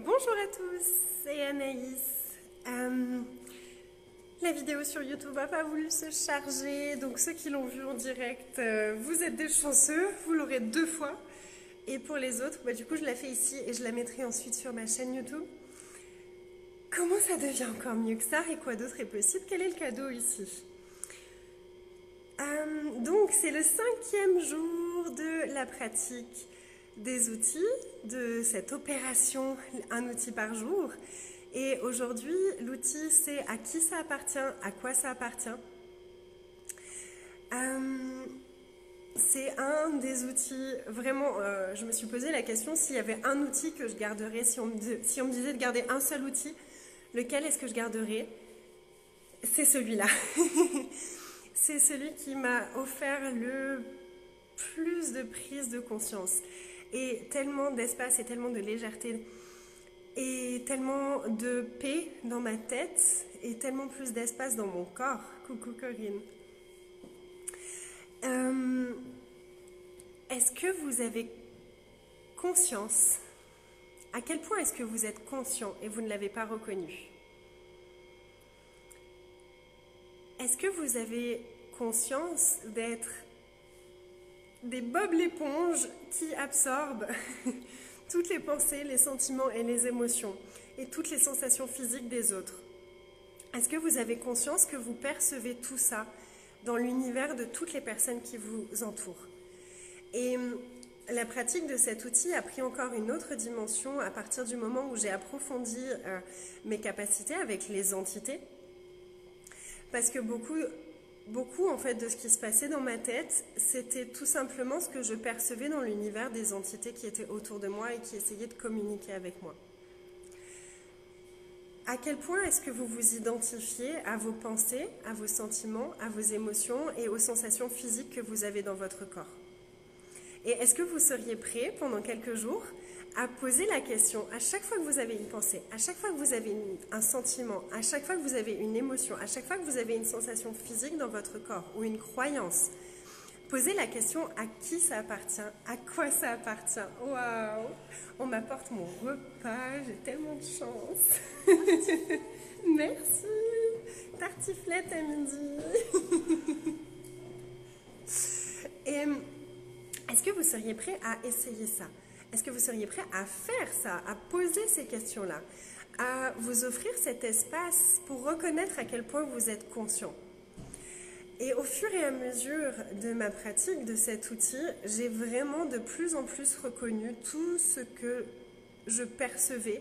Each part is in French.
Bonjour à tous, c'est Anaïs. La vidéo sur YouTube n'a pas voulu se charger, donc ceux qui l'ont vue en direct, vous êtes des chanceux, vous l'aurez 2 fois. Et pour les autres, du coup je la fais ici et je la mettrai ensuite sur ma chaîne YouTube. Comment ça devient encore mieux que ça et quoi d'autre est possible? Quel est le cadeau ici? Donc c'est le 5e jour de la pratique des outils, de cette opération un outil par jour. Et aujourd'hui, l'outil, c'est à qui ça appartient, à quoi ça appartient. C'est un des outils, vraiment, je me suis posé la question s'il y avait un outil que je garderais, si on me disait de garder un seul outil, lequel est-ce que je garderais? C'est celui-là. C'est celui qui m'a offert le plus de prise de conscience et tellement d'espace et tellement de légèreté et tellement de paix dans ma tête et tellement plus d'espace dans mon corps. Coucou Corinne. Est-ce que vous avez conscience? À quel point est-ce que vous êtes conscient et vous ne l'avez pas reconnu? Est-ce que vous avez conscience d'être des Bob l'éponge qui absorbent toutes les pensées, les sentiments et les émotions et toutes les sensations physiques des autres? Est-ce que vous avez conscience que vous percevez tout ça dans l'univers de toutes les personnes qui vous entourent? Et la pratique de cet outil a pris encore une autre dimension à partir du moment où j'ai approfondi mes capacités avec les entités. Parce que beaucoup en fait de ce qui se passait dans ma tête, c'était tout simplement ce que je percevais dans l'univers des entités qui étaient autour de moi et qui essayaient de communiquer avec moi. À quel point est-ce que vous vous identifiez à vos pensées, à vos sentiments, à vos émotions et aux sensations physiques que vous avez dans votre corps? Et est-ce que vous seriez prêt pendant quelques jours à poser la question à chaque fois que vous avez une pensée, à chaque fois que vous avez un sentiment, à chaque fois que vous avez une émotion, à chaque fois que vous avez une sensation physique dans votre corps ou une croyance, posez la question à qui ça appartient, à quoi ça appartient. Waouh! On m'apporte mon repas, j'ai tellement de chance. Merci! Tartiflette à midi. Et est-ce que vous seriez prêt à essayer ça? Est-ce que vous seriez prêt à faire ça, à poser ces questions-là, à vous offrir cet espace pour reconnaître à quel point vous êtes conscient? Et au fur et à mesure de ma pratique de cet outil, j'ai vraiment de plus en plus reconnu tout ce que je percevais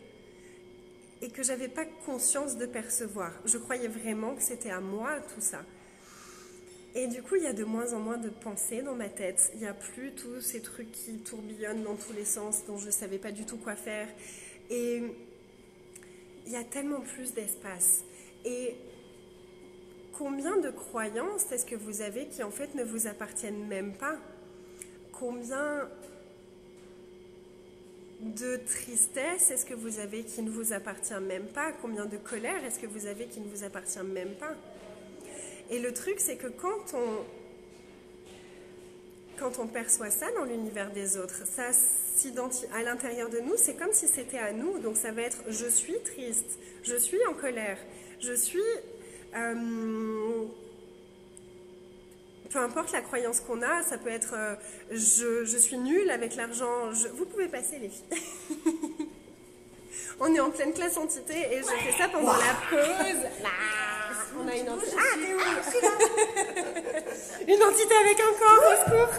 et que je n'avais pas conscience de percevoir. Je croyais vraiment que c'était à moi tout ça. Et du coup, il y a de moins en moins de pensées dans ma tête. Il n'y a plus tous ces trucs qui tourbillonnent dans tous les sens, dont je ne savais pas du tout quoi faire. Et il y a tellement plus d'espace. Et combien de croyances est-ce que vous avez qui en fait ne vous appartiennent même pas? Combien de tristesse est-ce que vous avez qui ne vous appartient même pas? Combien de colère est-ce que vous avez qui ne vous appartient même pas? Et le truc, c'est que quand on perçoit ça dans l'univers des autres, ça s'identifie à l'intérieur de nous, c'est comme si c'était à nous. Donc ça va être « je suis triste »,« je suis en colère »,« je suis… peu importe la croyance qu'on a, ça peut être je suis nulle avec l'argent. Vous pouvez passer les filles. On est en pleine classe entité et je fais ça pendant la pause. Là, on a une entité. Ah, t'es où? Je suis là. Une entité avec un corps, au secours.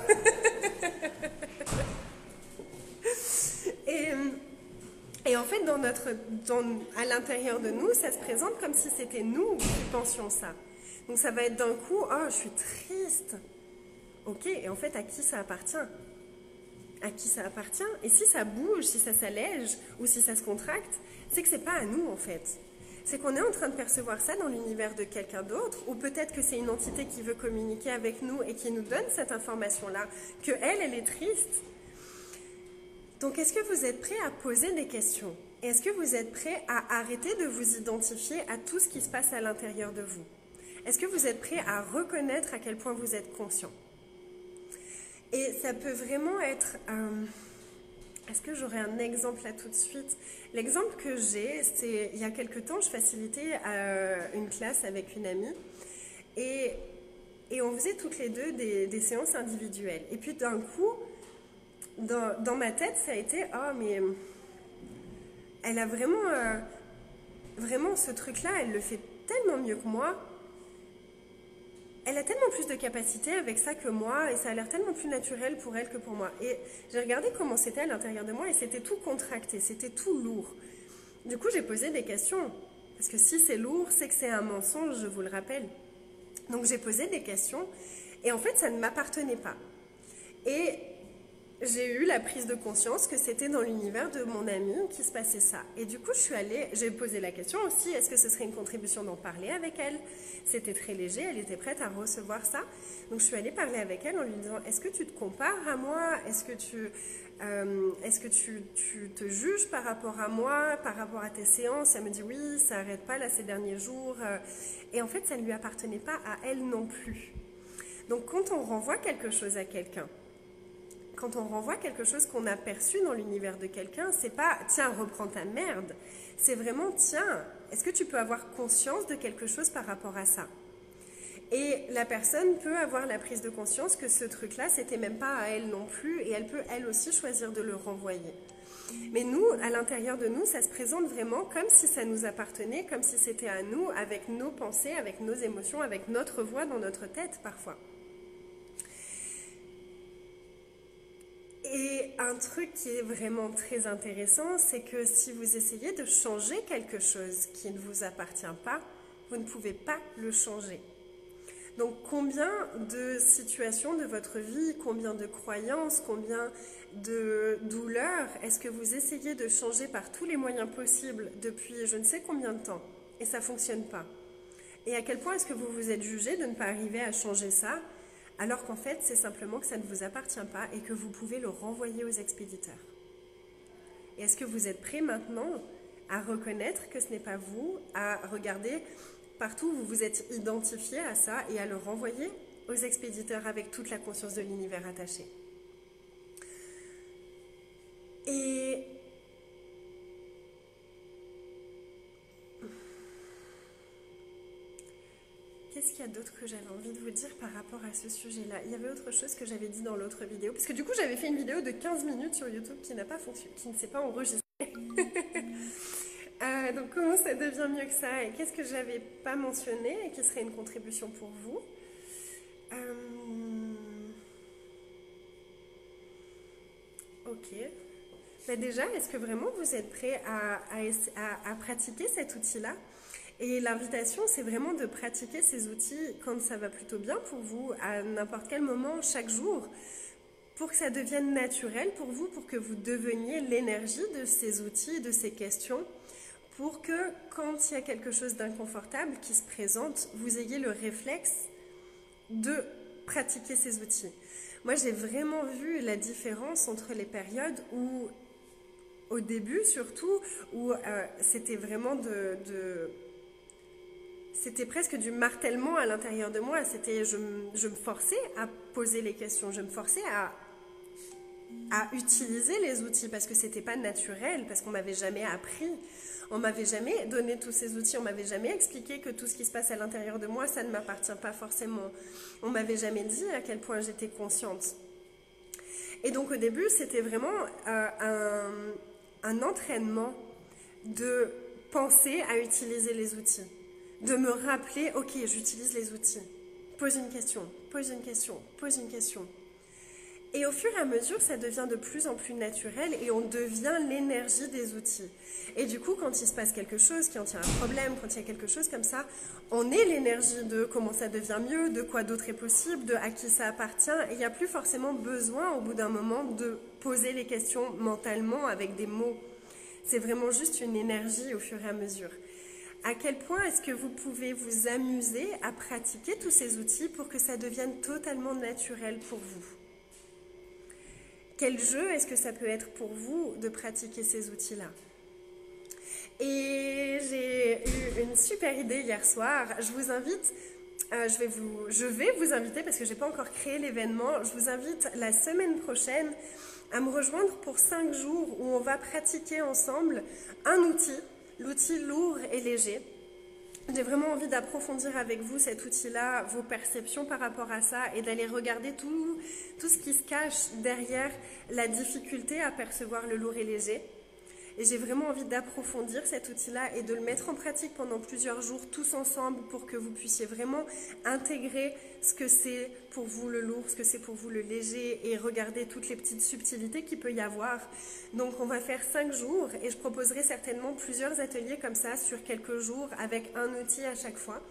Et en fait, à l'intérieur de nous, ça se présente comme si c'était nous qui pensions ça. Donc ça va être d'un coup, oh, je suis triste. Ok, et en fait, à qui ça appartient? À qui ça appartient? Et si ça bouge, si ça s'allège ou si ça se contracte, c'est que c'est pas à nous en fait. C'est qu'on est en train de percevoir ça dans l'univers de quelqu'un d'autre, ou peut-être que c'est une entité qui veut communiquer avec nous et qui nous donne cette information-là, que elle est triste. Donc est-ce que vous êtes prêt à poser des questions? Est-ce que vous êtes prêt à arrêter de vous identifier à tout ce qui se passe à l'intérieur de vous? Est-ce que vous êtes prêt à reconnaître à quel point vous êtes conscient? Et ça peut vraiment être Est-ce que j'aurais un exemple là tout de suite? L'exemple que j'ai, c'est il y a quelque temps, je facilitais une classe avec une amie et, et on faisait toutes les deux des séances individuelles. Et puis d'un coup, dans ma tête, ça a été, oh mais elle a vraiment ce truc-là, elle le fait tellement mieux que moi. Elle a tellement plus de capacité avec ça que moi et ça a l'air tellement plus naturel pour elle que pour moi. Et j'ai regardé comment c'était à l'intérieur de moi et c'était tout contracté, c'était tout lourd. Du coup, j'ai posé des questions. Parce que si c'est lourd, c'est que c'est un mensonge, je vous le rappelle. Donc j'ai posé des questions et en fait, ça ne m'appartenait pas. Et j'ai eu la prise de conscience que c'était dans l'univers de mon amie qui se passait ça. Et du coup, j'ai posé la question aussi, est-ce que ce serait une contribution d'en parler avec elle? C'était très léger, elle était prête à recevoir ça. Donc je suis allée parler avec elle en lui disant, est-ce que tu te compares à moi? Est-ce que tu te juges par rapport à moi, par rapport à tes séances? Elle me dit, oui, ça n'arrête pas là ces derniers jours. Et en fait, ça ne lui appartenait pas à elle non plus. Donc quand on renvoie quelque chose à quelqu'un, quand on renvoie quelque chose qu'on a perçu dans l'univers de quelqu'un, c'est pas « tiens, reprends ta merde », c'est vraiment « tiens, est-ce que tu peux avoir conscience de quelque chose par rapport à ça ?» Et la personne peut avoir la prise de conscience que ce truc-là, c'était même pas à elle non plus, et elle peut elle aussi choisir de le renvoyer. Mais nous, à l'intérieur de nous, ça se présente vraiment comme si ça nous appartenait, comme si c'était à nous, avec nos pensées, avec nos émotions, avec notre voix dans notre tête parfois. Et un truc qui est vraiment très intéressant, c'est que si vous essayez de changer quelque chose qui ne vous appartient pas, vous ne pouvez pas le changer. Donc combien de situations de votre vie, combien de croyances, combien de douleurs est-ce que vous essayez de changer par tous les moyens possibles depuis je ne sais combien de temps et ça ne fonctionne pas? Et à quel point est-ce que vous vous êtes jugé de ne pas arriver à changer ça? Alors qu'en fait, c'est simplement que ça ne vous appartient pas et que vous pouvez le renvoyer aux expéditeurs. Et est-ce que vous êtes prêt maintenant à reconnaître que ce n'est pas vous, à regarder partout où vous vous êtes identifié à ça et à le renvoyer aux expéditeurs avec toute la conscience de l'univers attachée? Et qu'est-ce qu'il y a d'autre que j'avais envie de vous dire par rapport à ce sujet-là? Il y avait autre chose que j'avais dit dans l'autre vidéo, parce que du coup j'avais fait une vidéo de 15 minutes sur YouTube qui n'a pas fonctionné, qui ne s'est pas enregistrée. Donc comment ça devient mieux que ça? Et qu'est-ce que je n'avais pas mentionné et qui serait une contribution pour vous? Ok. Bah déjà, est-ce que vraiment vous êtes prêt à pratiquer cet outil-là? Et l'invitation, c'est vraiment de pratiquer ces outils quand ça va plutôt bien pour vous, à n'importe quel moment, chaque jour, pour que ça devienne naturel pour vous, pour que vous deveniez l'énergie de ces outils, de ces questions, pour que quand il y a quelque chose d'inconfortable qui se présente, vous ayez le réflexe de pratiquer ces outils. Moi, j'ai vraiment vu la différence entre les périodes où, au début surtout, où c'était vraiment c'était presque du martèlement à l'intérieur de moi. Je me forçais à poser les questions, je me forçais à utiliser les outils parce que c'était pas naturel, parce qu'on m'avait jamais appris, on m'avait jamais donné tous ces outils, on m'avait jamais expliqué que tout ce qui se passe à l'intérieur de moi, ça ne m'appartient pas forcément. On m'avait jamais dit à quel point j'étais consciente. Et donc au début, c'était vraiment un entraînement de penser à utiliser les outils, de me rappeler, ok, j'utilise les outils, pose une question, pose une question, pose une question. Et au fur et à mesure, ça devient de plus en plus naturel et on devient l'énergie des outils. Et du coup, quand il se passe quelque chose, quand il y a un problème, quand il y a quelque chose comme ça, on est l'énergie de comment ça devient mieux, de quoi d'autre est possible, de à qui ça appartient. Et il n'y a plus forcément besoin, au bout d'un moment, de poser les questions mentalement avec des mots. C'est vraiment juste une énergie au fur et à mesure. À quel point est-ce que vous pouvez vous amuser à pratiquer tous ces outils pour que ça devienne totalement naturel pour vous? Quel jeu est-ce que ça peut être pour vous de pratiquer ces outils-là? Et j'ai eu une super idée hier soir. Je vous invite, je vais vous inviter parce que je n'ai pas encore créé l'événement. Je vous invite la semaine prochaine à me rejoindre pour 5 jours où on va pratiquer ensemble un outil, l'outil lourd et léger. J'ai vraiment envie d'approfondir avec vous cet outil-là, vos perceptions par rapport à ça et d'aller regarder tout ce qui se cache derrière la difficulté à percevoir le lourd et léger. Et j'ai vraiment envie d'approfondir cet outil-là et de le mettre en pratique pendant plusieurs jours tous ensemble pour que vous puissiez vraiment intégrer ce que c'est pour vous le lourd, ce que c'est pour vous le léger et regarder toutes les petites subtilités qu'il peut y avoir. Donc on va faire 5 jours et je proposerai certainement plusieurs ateliers comme ça sur quelques jours avec un outil à chaque fois,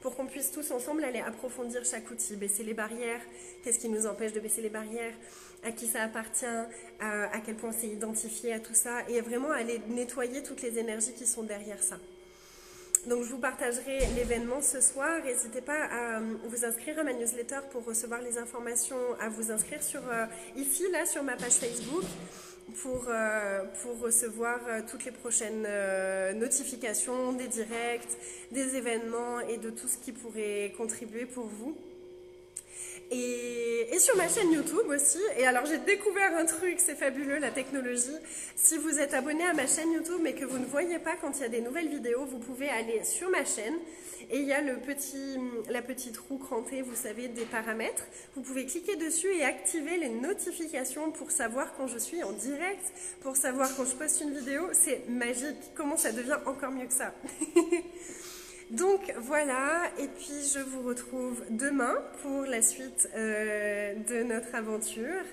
pour qu'on puisse tous ensemble aller approfondir chaque outil, baisser les barrières, qu'est-ce qui nous empêche de baisser les barrières, à qui ça appartient, à quel point c'est identifié à tout ça, et vraiment aller nettoyer toutes les énergies qui sont derrière ça. Donc je vous partagerai l'événement ce soir. N'hésitez pas à vous inscrire à ma newsletter pour recevoir les informations, à vous inscrire ici, là, sur ma page Facebook, pour recevoir toutes les prochaines notifications, des directs, des événements et de tout ce qui pourrait contribuer pour vous. Et sur ma chaîne YouTube aussi. Et alors j'ai découvert un truc, c'est fabuleux la technologie. Si vous êtes abonné à ma chaîne YouTube mais que vous ne voyez pas quand il y a des nouvelles vidéos, vous pouvez aller sur ma chaîne et il y a la petite roue crantée, vous savez, des paramètres. Vous pouvez cliquer dessus et activer les notifications pour savoir quand je suis en direct, pour savoir quand je poste une vidéo. C'est magique. Comment ça devient encore mieux que ça? Donc voilà, et puis je vous retrouve demain pour la suite de notre aventure.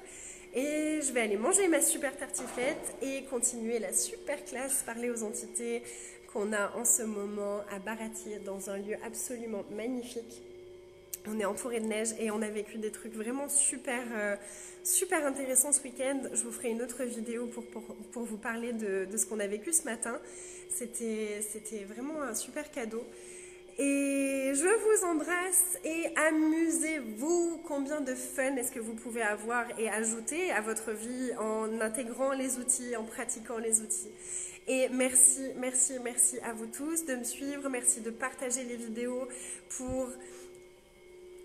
Et je vais aller manger ma super tartiflette et continuer la super classe Parler aux entités qu'on a en ce moment à Baratyr, dans un lieu absolument magnifique. On est entouré de neige et on a vécu des trucs vraiment super intéressants ce week-end. Je vous ferai une autre vidéo pour vous parler de ce qu'on a vécu ce matin. C'était vraiment un super cadeau. Et je vous embrasse et amusez-vous. Combien de fun est-ce que vous pouvez avoir et ajouter à votre vie en intégrant les outils, en pratiquant les outils. Et merci à vous tous de me suivre. Merci de partager les vidéos pour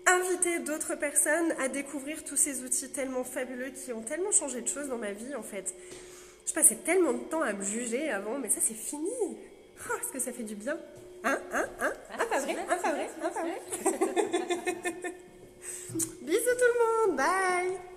inviter d'autres personnes à découvrir tous ces outils tellement fabuleux qui ont tellement changé de choses dans ma vie en fait. Je passais tellement de temps à me juger avant, mais ça c'est fini. Oh, est-ce que ça fait du bien? Pas vrai? Bisous tout le monde, bye.